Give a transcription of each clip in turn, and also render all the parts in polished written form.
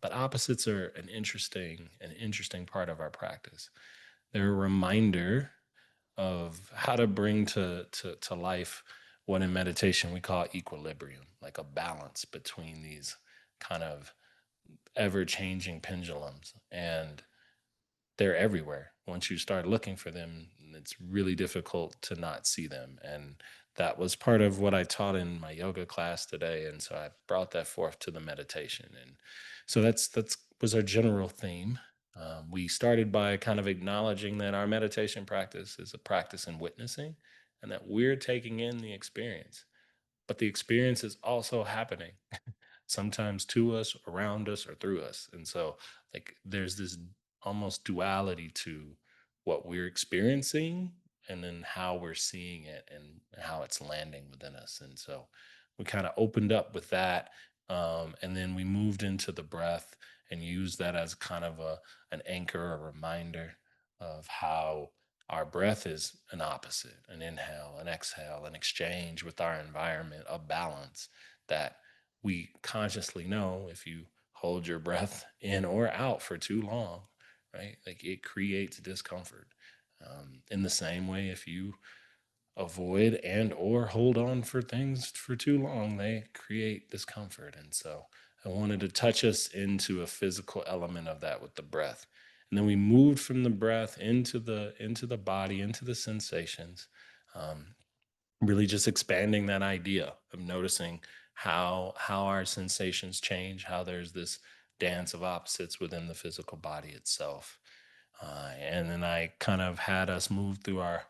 But opposites are an interesting part of our practice. They're a reminder of how to bring to life what in meditation we call equilibrium, like a balance between these kind of ever-changing pendulums. And they're everywhere. Once you start looking for them, it's really difficult to not see them. And that was part of what I taught in my yoga class today. And so I brought that forth to the meditation. And so that's was our general theme. We started by kind of acknowledging that our meditation practice is a practice in witnessing and that we're taking in the experience, but the experience is also happening sometimes to us, around us, or through us. And so, like, there's this almost duality to what we're experiencing and then how we're seeing it and how it's landing within us. And so, we kind of opened up with that. And then we moved into the breath and used that as kind of an anchor, a reminder of how our breath is an opposite, an inhale, an exhale, an exchange with our environment, a balance that we consciously know if you hold your breath in or out for too long, right? Like it creates discomfort. In the same way, if you avoid and or hold on for things for too long, they create discomfort. And so I wanted to touch us into a physical element of that with the breath. And then we moved from the breath into the body, into the sensations. Um, Really just expanding that idea of noticing how our sensations change, how there's this dance of opposites within the physical body itself. And then I kind of had us move through our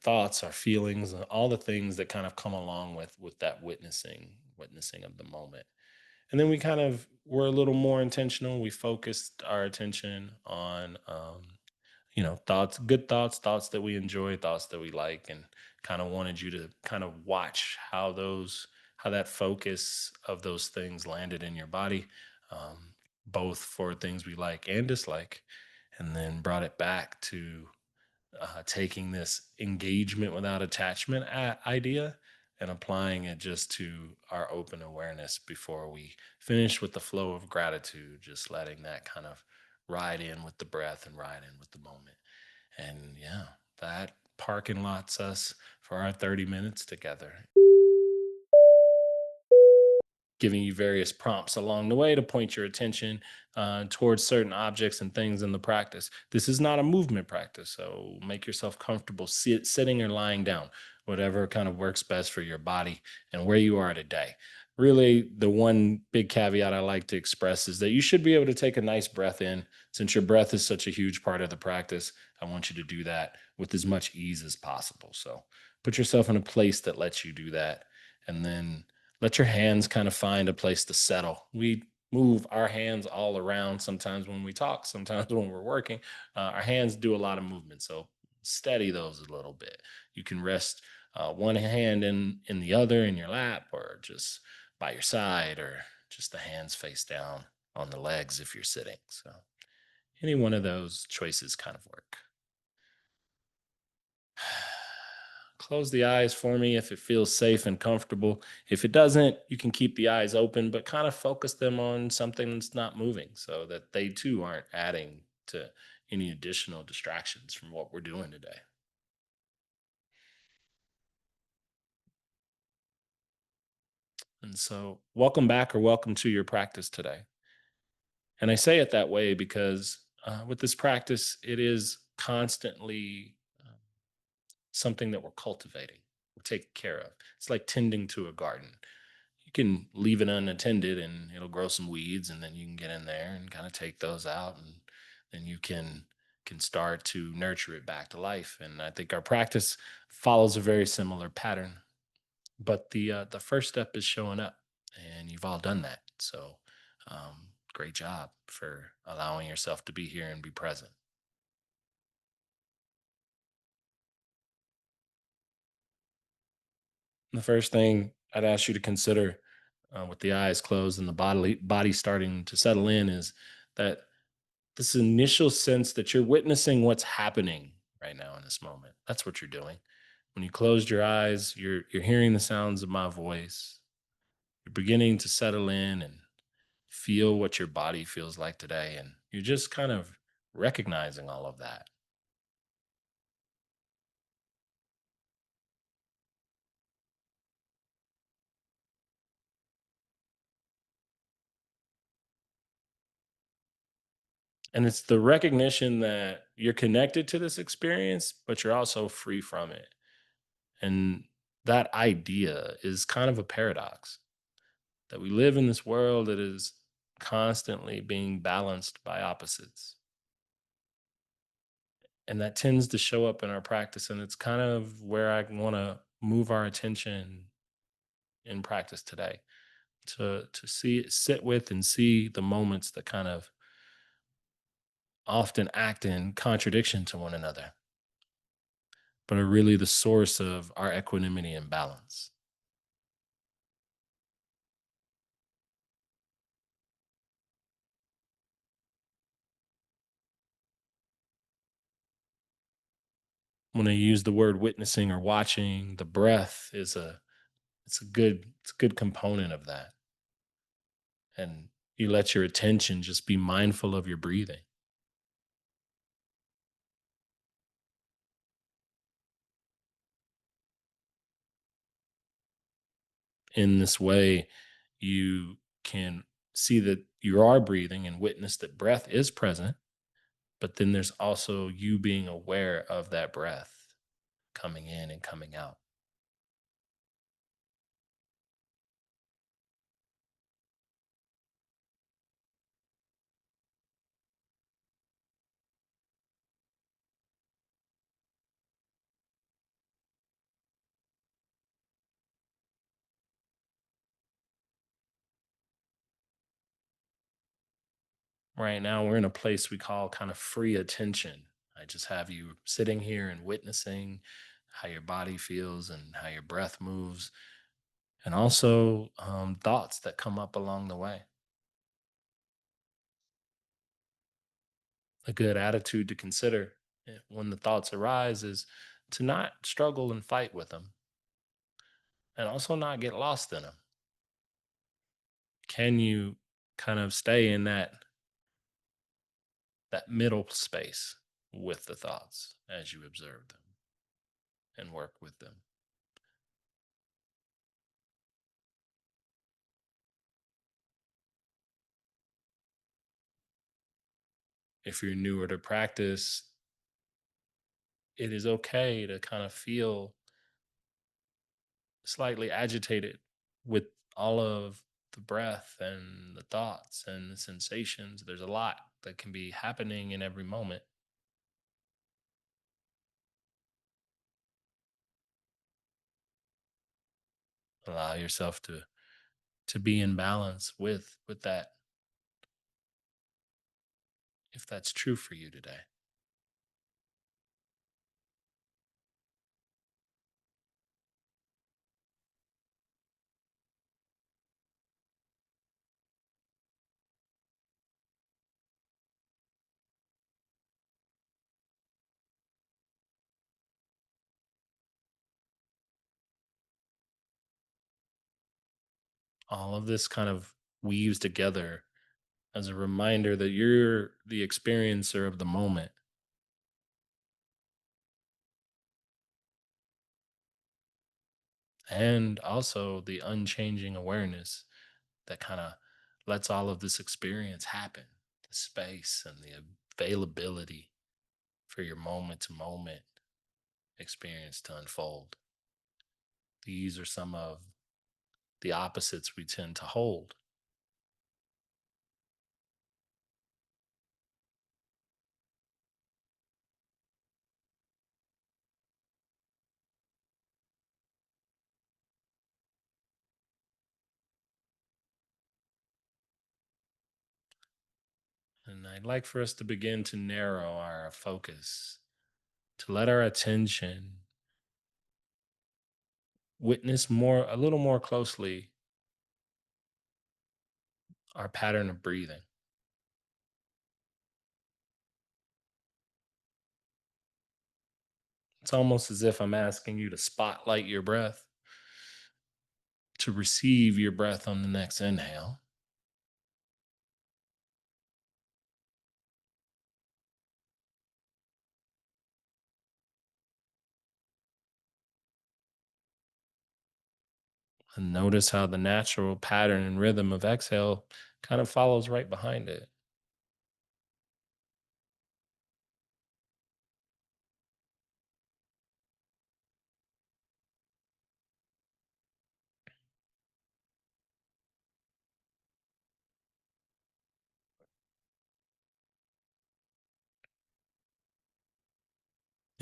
thoughts, our feelings, and all the things that kind of come along with that witnessing of the moment. And then we kind of were a little more intentional. We focused our attention on thoughts, good thoughts, thoughts that we enjoy, thoughts that we like, and kind of wanted you to kind of watch how that focus of those things landed in your body, um, both for things we like and dislike, and then brought it back to taking this engagement without attachment idea and applying it just to our open awareness before we finish with the flow of gratitude, just letting that kind of ride in with the breath and ride in with the moment. And yeah, that parking lots us for our 30 minutes together, giving you various prompts along the way to point your attention towards certain objects and things in the practice. This is not a movement practice, so make yourself comfortable sitting or lying down, whatever kind of works best for your body and where you are today. Really, the one big caveat I like to express is that you should be able to take a nice breath in. Since your breath is such a huge part of the practice, I want you to do that with as much ease as possible. So put yourself in a place that lets you do that. And then let your hands kind of find a place to settle. We move our hands all around sometimes when we talk, sometimes when we're working. Our hands do a lot of movement. So steady those a little bit. You can rest one hand in the other in your lap or just by your side or just the hands face down on the legs if you're sitting. So any one of those choices kind of work. Close the eyes for me if it feels safe and comfortable. If it doesn't, you can keep the eyes open, but kind of focus them on something that's not moving so that they too aren't adding to any additional distractions from what we're doing today. And so, welcome back or welcome to your practice today. And I say it that way because with this practice, it is constantly something that we're cultivating, we're taking care of. It's like tending to a garden. You can leave it unattended and it'll grow some weeds, and then you can get in there and kind of take those out, and then you can start to nurture it back to life. And I think our practice follows a very similar pattern. But the first step is showing up, and you've all done that. So great job for allowing yourself to be here and be present. The first thing I'd ask you to consider, with the eyes closed and the body starting to settle in, is that this initial sense that you're witnessing what's happening right now in this moment. That's what you're doing. When you closed your eyes, you're hearing the sounds of my voice. You're beginning to settle in and feel what your body feels like today. And you're just kind of recognizing all of that. And it's the recognition that you're connected to this experience, but you're also free from it. And that idea is kind of a paradox that we live in this world that is constantly being balanced by opposites. And that tends to show up in our practice. And it's kind of where I want to move our attention in practice today to sit with and see the moments that kind of often act in contradiction to one another, but are really the source of our equanimity and balance. When I use the word witnessing or watching, the breath is a good component of that. And you let your attention just be mindful of your breathing. In this way, you can see that you are breathing and witness that breath is present, but then there's also you being aware of that breath coming in and coming out. Right now, we're in a place we call kind of free attention. I just have you sitting here and witnessing how your body feels and how your breath moves, and also thoughts that come up along the way. A good attitude to consider when the thoughts arise is to not struggle and fight with them, and also not get lost in them. Can you kind of stay in that middle space with the thoughts as you observe them and work with them? If you're newer to practice, it is okay to kind of feel slightly agitated with all of the breath and the thoughts and the sensations. There's a lot that can be happening in every moment. Allow yourself to be in balance with that if that's true for you today. All of this kind of weaves together as a reminder that you're the experiencer of the moment and also the unchanging awareness that kind of lets all of this experience happen, the space and the availability for your moment to moment experience to unfold. These are some of the opposites we tend to hold. And I'd like for us to begin to narrow our focus, to let our attention witness more, a little more closely, our pattern of breathing. It's almost as if I'm asking you to spotlight your breath, to receive your breath on the next inhale, And notice how the natural pattern and rhythm of exhale kind of follows right behind it.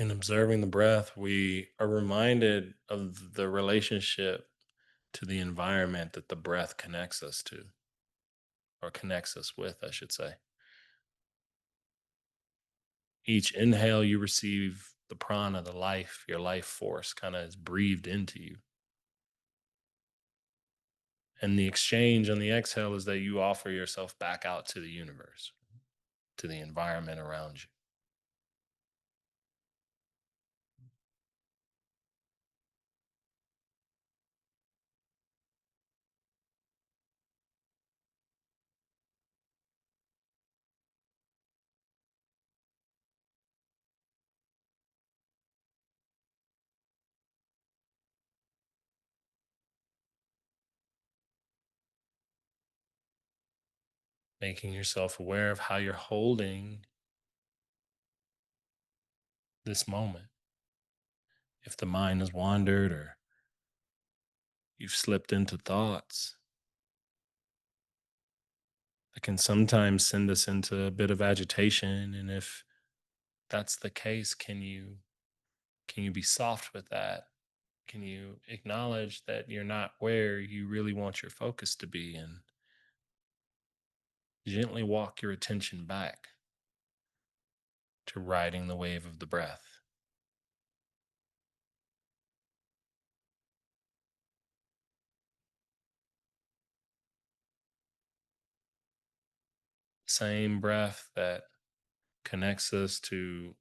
In observing the breath, we are reminded of the relationship to the environment that the breath connects us to, or connects us with, I should say. Each inhale you receive the prana, the life, your life force kind of is breathed into you. And the exchange on the exhale is that you offer yourself back out to the universe, to the environment around you. Making yourself aware of how you're holding this moment. If the mind has wandered or you've slipped into thoughts, it can sometimes send us into a bit of agitation. And if that's the case, can you be soft with that? Can you acknowledge that you're not where you really want your focus to be, and gently walk your attention back to riding the wave of the breath? Same breath that connects us to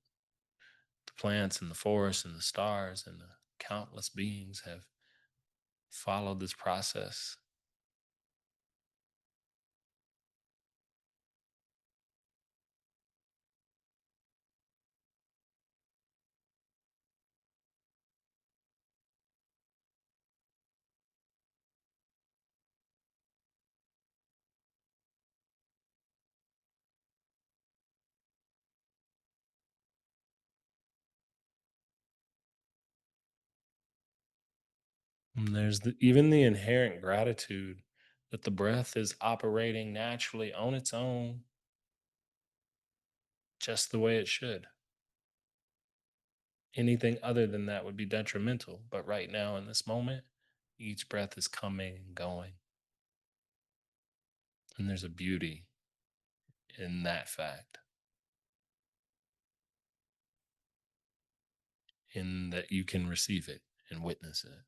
the plants and the forest and the stars and the countless beings have followed this process. And there's even the inherent gratitude that the breath is operating naturally on its own, just the way it should. Anything other than that would be detrimental. But right now, in this moment, each breath is coming and going. And there's a beauty in that fact, in that you can receive it and witness it.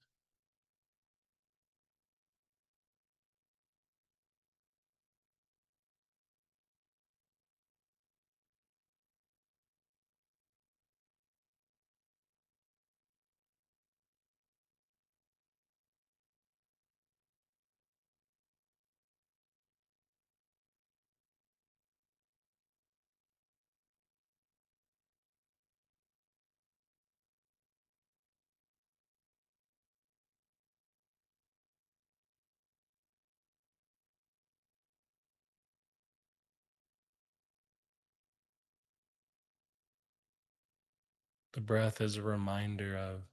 The breath is a reminder of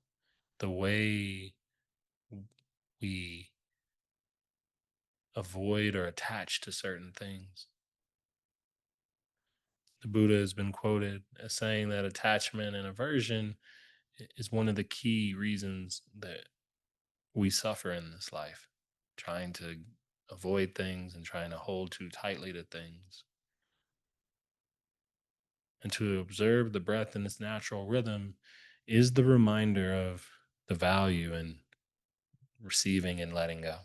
the way we avoid or attach to certain things. The Buddha has been quoted as saying that attachment and aversion is one of the key reasons that we suffer in this life, trying to avoid things and trying to hold too tightly to things. And to observe the breath in its natural rhythm is the reminder of the value in receiving and letting go.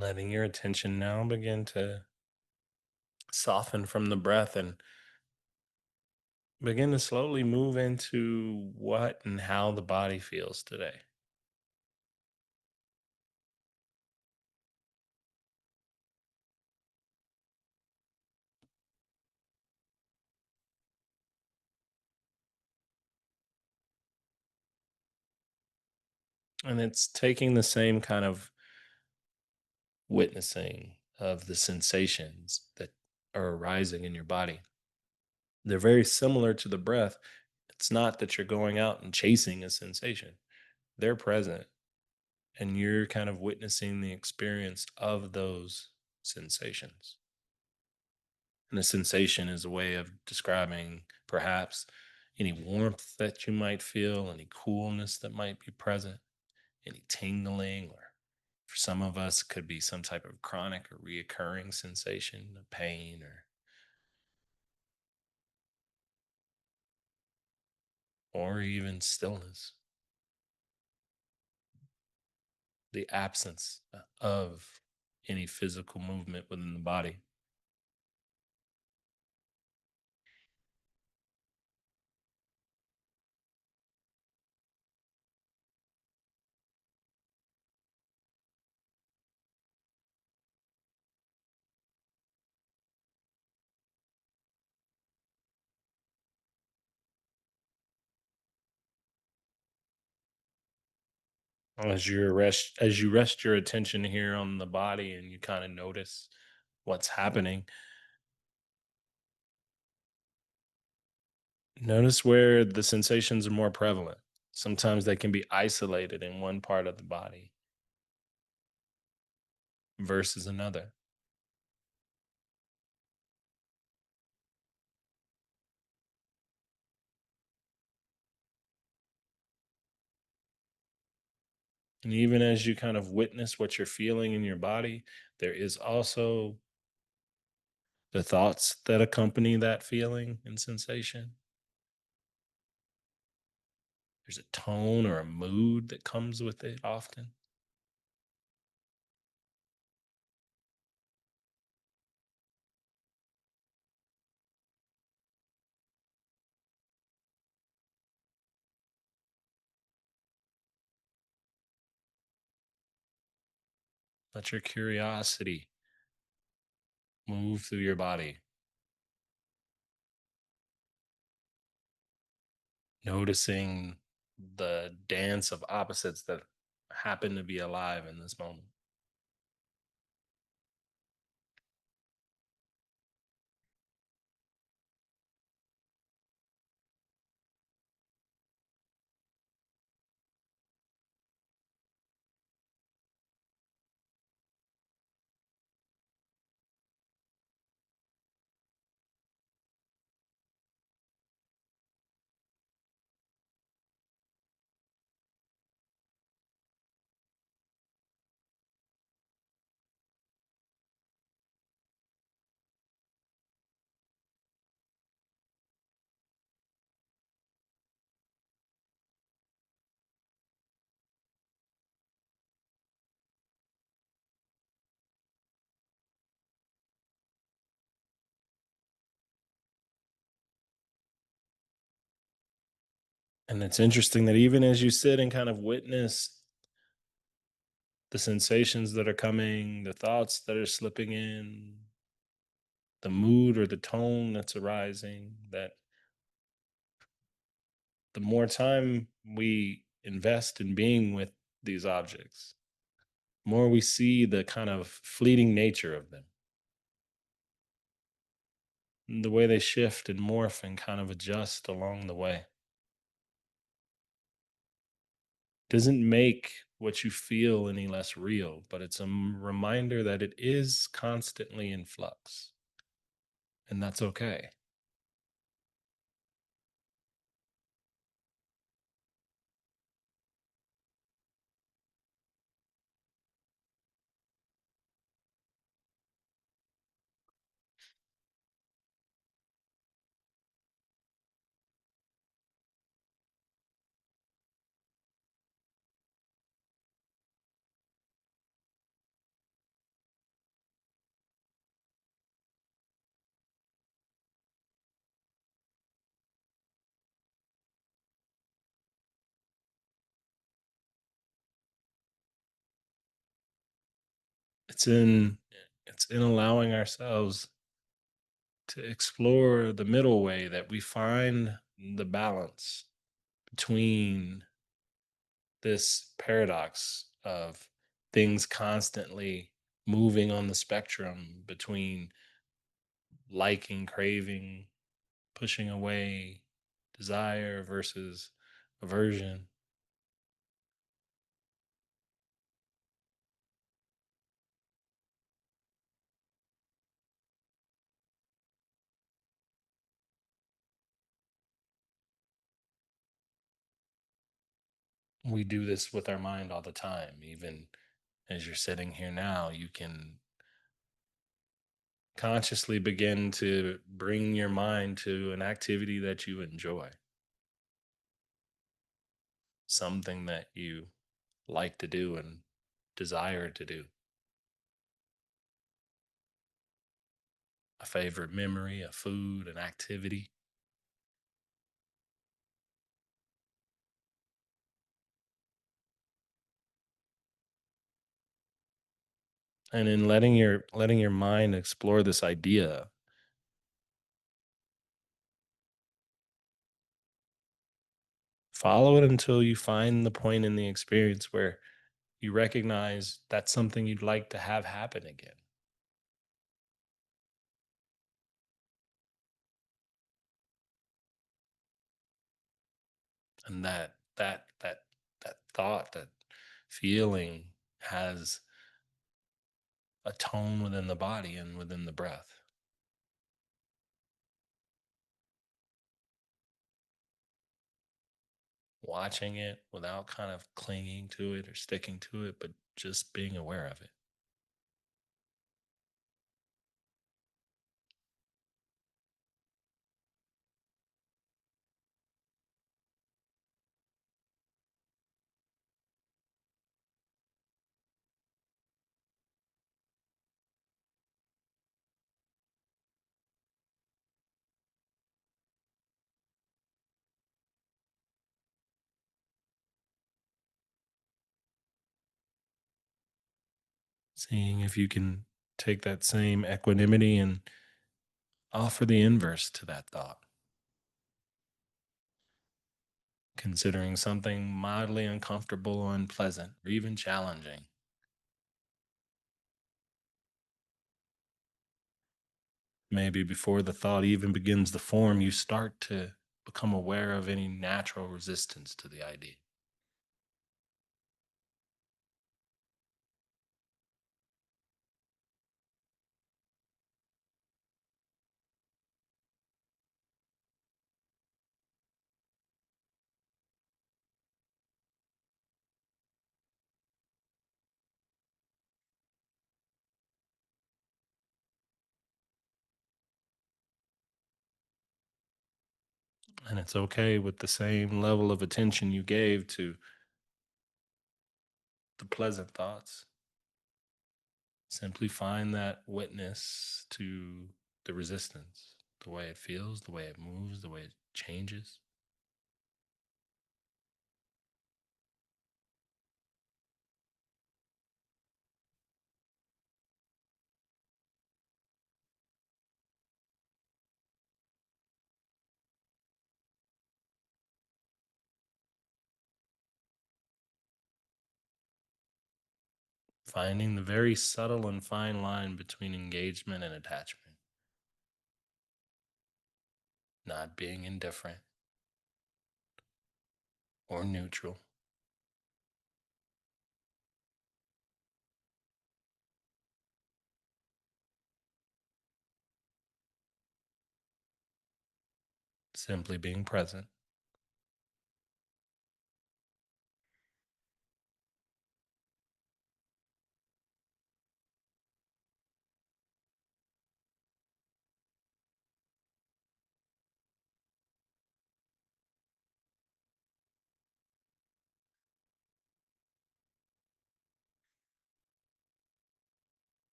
Letting your attention now begin to soften from the breath and begin to slowly move into what and how the body feels today. And it's taking the same kind of witnessing of the sensations that are arising in your body. They're very similar to the breath. It's not that you're going out and chasing a sensation, they're present, and you're kind of witnessing the experience of those sensations. And a sensation is a way of describing perhaps any warmth that you might feel, any coolness that might be present, any tingling, or for some of us, could be some type of chronic or reoccurring sensation of pain or even stillness, the absence of any physical movement within the body. As you rest your attention here on the body and you kind of notice what's happening, notice where the sensations are more prevalent. Sometimes they can be isolated in one part of the body versus another. And even as you kind of witness what you're feeling in your body, there is also the thoughts that accompany that feeling and sensation. There's a tone or a mood that comes with it often. Let your curiosity move through your body, noticing the dance of opposites that happen to be alive in this moment. And it's interesting that even as you sit and kind of witness the sensations that are coming, the thoughts that are slipping in, the mood or the tone that's arising, that the more time we invest in being with these objects, more we see the kind of fleeting nature of them, and the way they shift and morph and kind of adjust along the way. Doesn't make what you feel any less real, but it's a reminder that it is constantly in flux, and that's okay. It's in it's in allowing ourselves to explore the middle way that we find the balance between this paradox of things constantly moving on the spectrum between liking, craving, pushing away, desire versus aversion. We do this with our mind all the time. Even as you're sitting here now, you can consciously begin to bring your mind to an activity that you enjoy, something that you like to do and desire to do, a favorite memory, a food, an activity. And in letting your mind explore this idea, follow it until you find the point in the experience where you recognize that's something you'd like to have happen again. And that thought, that feeling has a tone within the body and within the breath. Watching it without kind of clinging to it or sticking to it, but just being aware of it. Seeing if you can take that same equanimity and offer the inverse to that thought. Considering something mildly uncomfortable or unpleasant or even challenging. Maybe before the thought even begins to form, you start to become aware of any natural resistance to the idea. And it's okay with the same level of attention you gave to the pleasant thoughts. Simply find that witness to the resistance, the way it feels, the way it moves, the way it changes. Finding the very subtle and fine line between engagement and attachment, not being indifferent or neutral, simply being present.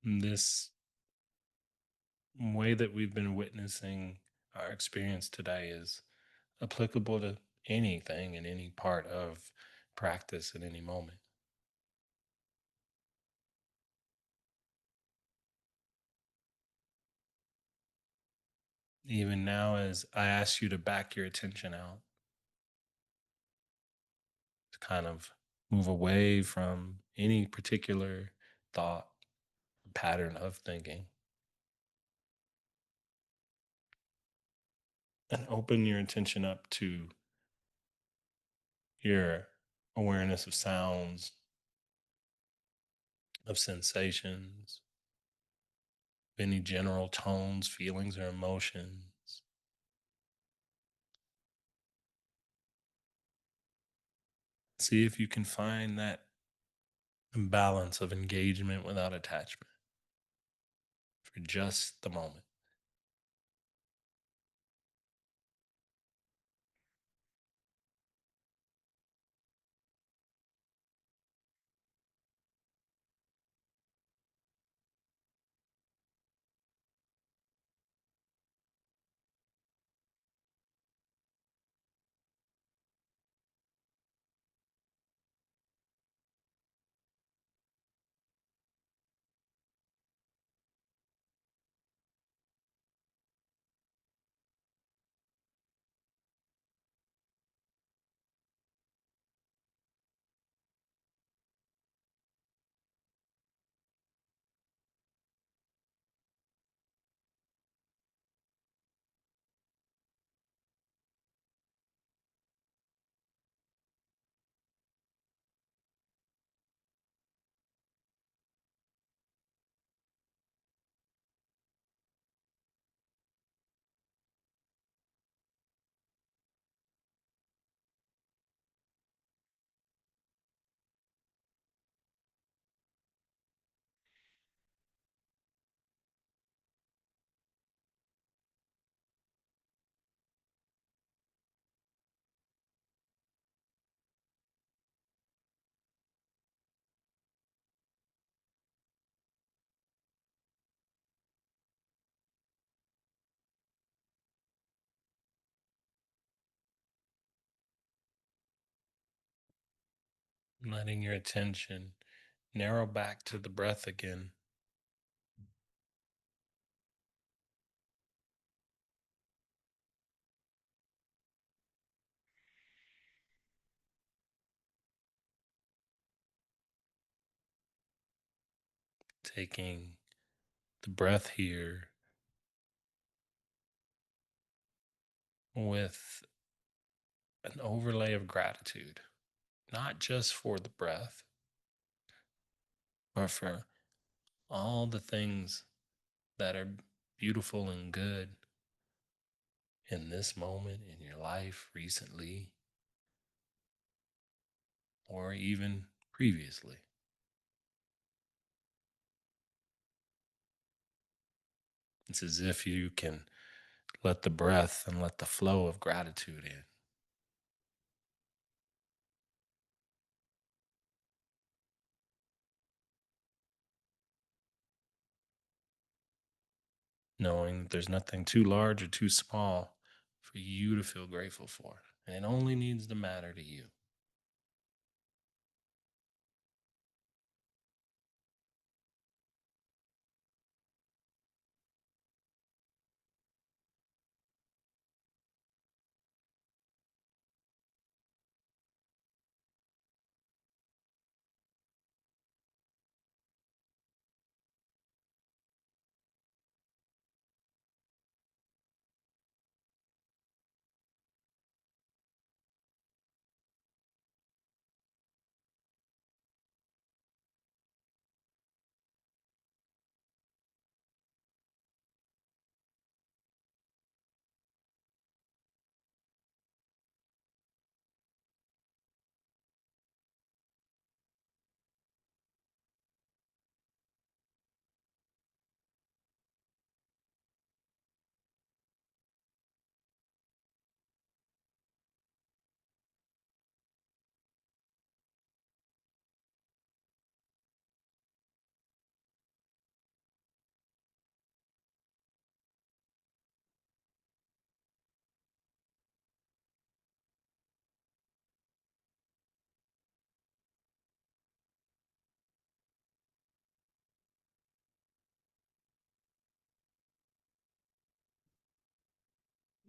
This way that we've been witnessing our experience today is applicable to anything in any part of practice at any moment. Even now, as I ask you to back your attention out, to kind of move away from any particular thought, pattern of thinking, and open your attention up to your awareness of sounds, of sensations, any general tones, feelings, or emotions. See if you can find that balance of engagement without attachment for just the moment. Letting your attention narrow back to the breath again, taking the breath here with an overlay of gratitude, not just for the breath, but for all the things that are beautiful and good in this moment in your life recently or even previously. It's as if you can let the breath and let the flow of gratitude in, knowing that there's nothing too large or too small for you to feel grateful for. And it only needs to matter to you.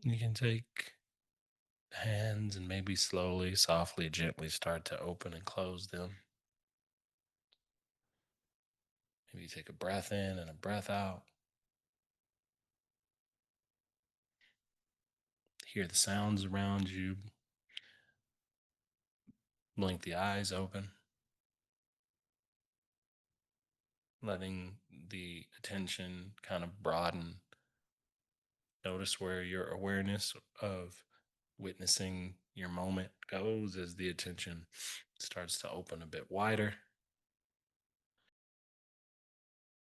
You can take hands and maybe slowly, softly, gently start to open and close them. Maybe take a breath in and a breath out. Hear the sounds around you. Blink the eyes open, letting the attention kind of broaden. Notice where your awareness of witnessing your moment goes as the attention starts to open a bit wider.